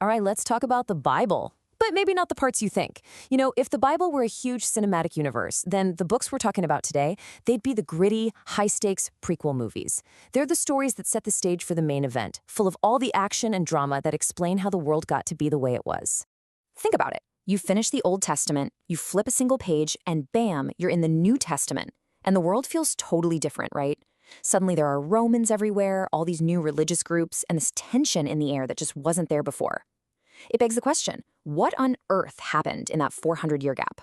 All right, let's talk about the Bible. But maybe not the parts you think. If the Bible were a huge cinematic universe, then the books we're talking about today, they'd be the gritty, high-stakes prequel movies. They're the stories that set the stage for the main event, full of all the action and drama that explain how the world got to be the way it was. Think about it. You finish the Old Testament, you flip a single page, and bam, you're in the New Testament. And the world feels totally different, right? Suddenly there are Romans everywhere, all these new religious groups, and this tension in the air that just wasn't there before. It begs the question, what on earth happened in that 400-year gap?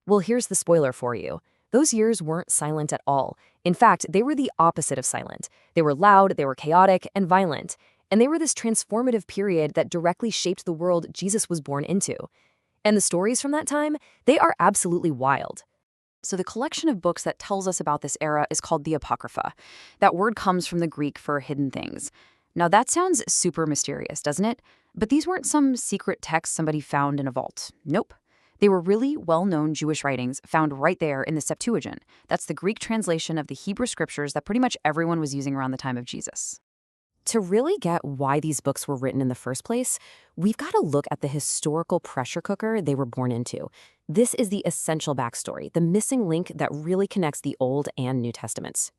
Well, here's the spoiler for you. Those years weren't silent at all. In fact, they were the opposite of silent. They were loud, they were chaotic, and violent. And they were this transformative period that directly shaped the world Jesus was born into. And the stories from that time, they are absolutely wild. So the collection of books that tells us about this era is called the Apocrypha. That word comes from the Greek for hidden things. Now that sounds super mysterious, doesn't it? But these weren't some secret text somebody found in a vault. Nope. They were really well-known Jewish writings found right there in the Septuagint. That's the Greek translation of the Hebrew scriptures that pretty much everyone was using around the time of Jesus. To really get why these books were written in the first place, we've got to look at the historical pressure cooker they were born into. This is the essential backstory, the missing link that really connects the Old and New Testaments.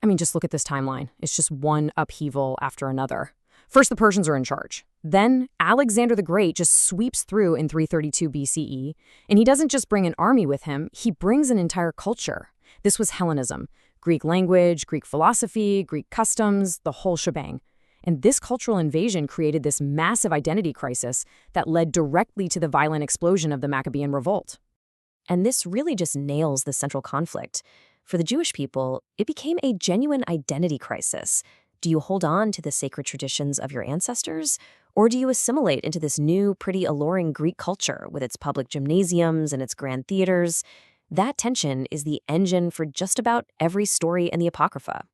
I mean, just look at this timeline. It's just one upheaval after another. First, the Persians are in charge. Then, Alexander the Great just sweeps through in 332 BCE, and he doesn't just bring an army with him, he brings an entire culture. This was Hellenism. Greek language, Greek philosophy, Greek customs, the whole shebang. And this cultural invasion created this massive identity crisis that led directly to the violent explosion of the Maccabean revolt. And this really just nails the central conflict. For the Jewish people, it became a genuine identity crisis. Do you hold on to the sacred traditions of your ancestors? Or do you assimilate into this new, pretty alluring Greek culture with its public gymnasiums and its grand theaters? That tension is the engine for just about every story in the Apocrypha.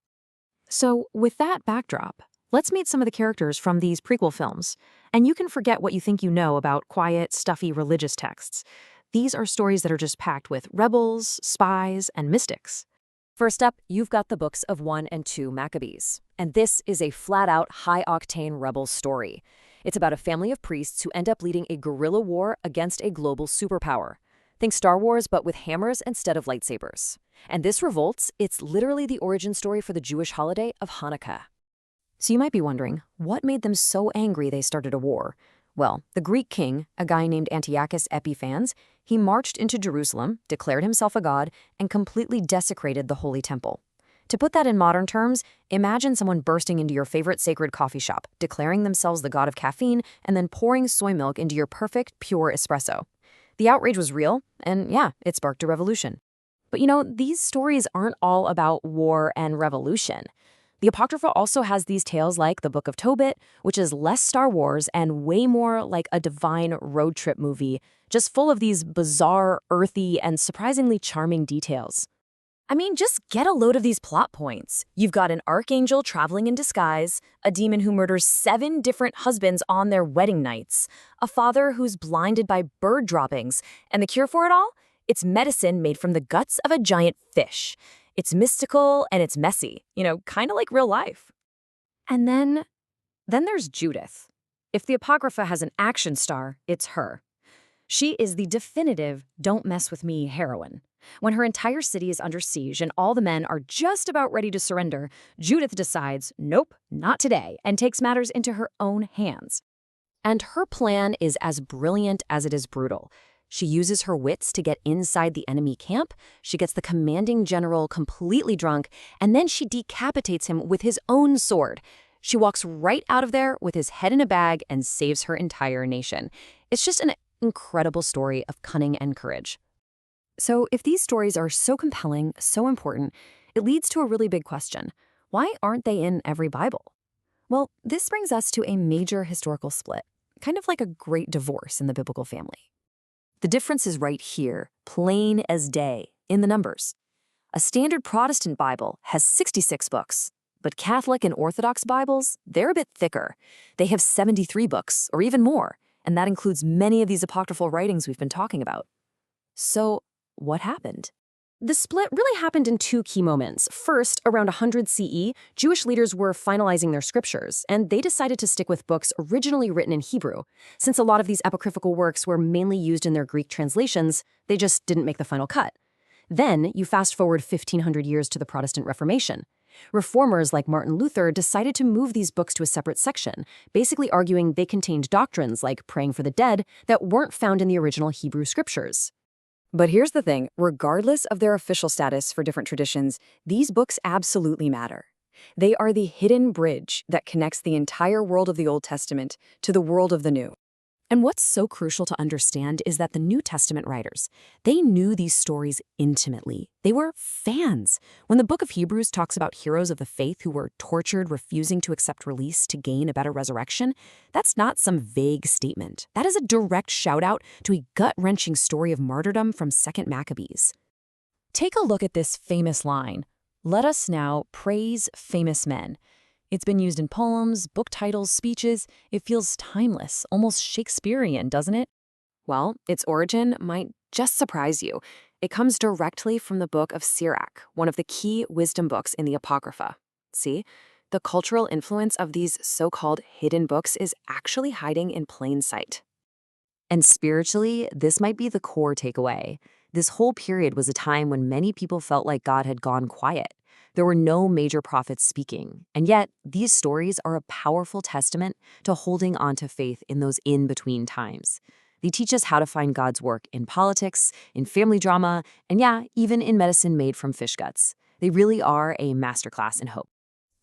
So, with that backdrop, let's meet some of the characters from these prequel films. And you can forget what you think you know about quiet, stuffy religious texts. These are stories that are just packed with rebels, spies, and mystics. First up, you've got the books of 1 and 2 Maccabees. And this is a flat-out, high-octane rebel story. It's about a family of priests who end up leading a guerrilla war against a global superpower. Think Star Wars, but with hammers instead of lightsabers. And this revolt, it's literally the origin story for the Jewish holiday of Hanukkah. So you might be wondering, what made them so angry they started a war? Well, the Greek king, a guy named Antiochus Epiphanes, he marched into Jerusalem, declared himself a god, and completely desecrated the Holy Temple. To put that in modern terms, imagine someone bursting into your favorite sacred coffee shop, declaring themselves the god of caffeine, and then pouring soy milk into your perfect, pure espresso. The outrage was real, and yeah, it sparked a revolution. But these stories aren't all about war and revolution. The Apocrypha also has these tales like the Book of Tobit, which is less Star Wars and way more like a divine road trip movie, just full of these bizarre, earthy, and surprisingly charming details. I mean, just get a load of these plot points. You've got an archangel traveling in disguise, a demon who murders 7 different husbands on their wedding nights, a father who's blinded by bird droppings, and the cure for it all? It's medicine made from the guts of a giant fish. It's mystical and it's messy, kind of like real life. And then there's Judith. If the Apocrypha has an action star, it's her. She is the definitive don't mess with me heroine. When her entire city is under siege and all the men are just about ready to surrender, Judith decides, nope, not today, and takes matters into her own hands. And her plan is as brilliant as it is brutal. She uses her wits to get inside the enemy camp, she gets the commanding general completely drunk, and then she decapitates him with his own sword. She walks right out of there with his head in a bag and saves her entire nation. It's just an incredible story of cunning and courage. So if these stories are so compelling, so important, it leads to a really big question. Why aren't they in every Bible? Well, this brings us to a major historical split, kind of like a great divorce in the biblical family. The difference is right here, plain as day, in the numbers. A standard Protestant Bible has 66 books, but Catholic and Orthodox Bibles, they're a bit thicker. They have 73 books, or even more, and that includes many of these apocryphal writings we've been talking about. So, what happened? The split really happened in two key moments. First, around 100 CE, Jewish leaders were finalizing their scriptures, and they decided to stick with books originally written in Hebrew. Since a lot of these apocryphal works were mainly used in their Greek translations, they just didn't make the final cut. Then, you fast forward 1,500 years to the Protestant Reformation. Reformers like Martin Luther decided to move these books to a separate section, basically arguing they contained doctrines like praying for the dead that weren't found in the original Hebrew scriptures. But here's the thing, regardless of their official status for different traditions, these books absolutely matter. They are the hidden bridge that connects the entire world of the Old Testament to the world of the New. And what's so crucial to understand is that the New Testament writers, they knew these stories intimately. They were fans. When the book of Hebrews talks about heroes of the faith who were tortured, refusing to accept release to gain a better resurrection, that's not some vague statement. That is a direct shout-out to a gut-wrenching story of martyrdom from 2 Maccabees. Take a look at this famous line, "Let us now praise famous men." It's been used in poems, book titles, speeches. It feels timeless, almost Shakespearean, doesn't it? Well, its origin might just surprise you. It comes directly from the book of Sirach, one of the key wisdom books in the Apocrypha. See, the cultural influence of these so-called hidden books is actually hiding in plain sight. And spiritually, this might be the core takeaway. This whole period was a time when many people felt like God had gone quiet. There were no major prophets speaking, and yet these stories are a powerful testament to holding on to faith in those in-between times. They teach us how to find God's work in politics, in family drama, and yeah, even in medicine made from fish guts. They really are a masterclass in hope.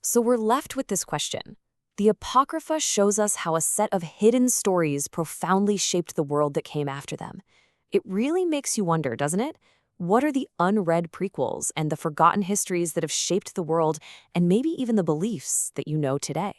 So we're left with this question. The Apocrypha shows us how a set of hidden stories profoundly shaped the world that came after them. It really makes you wonder, doesn't it? What are the unread prequels and the forgotten histories that have shaped the world and maybe even the beliefs that you know today?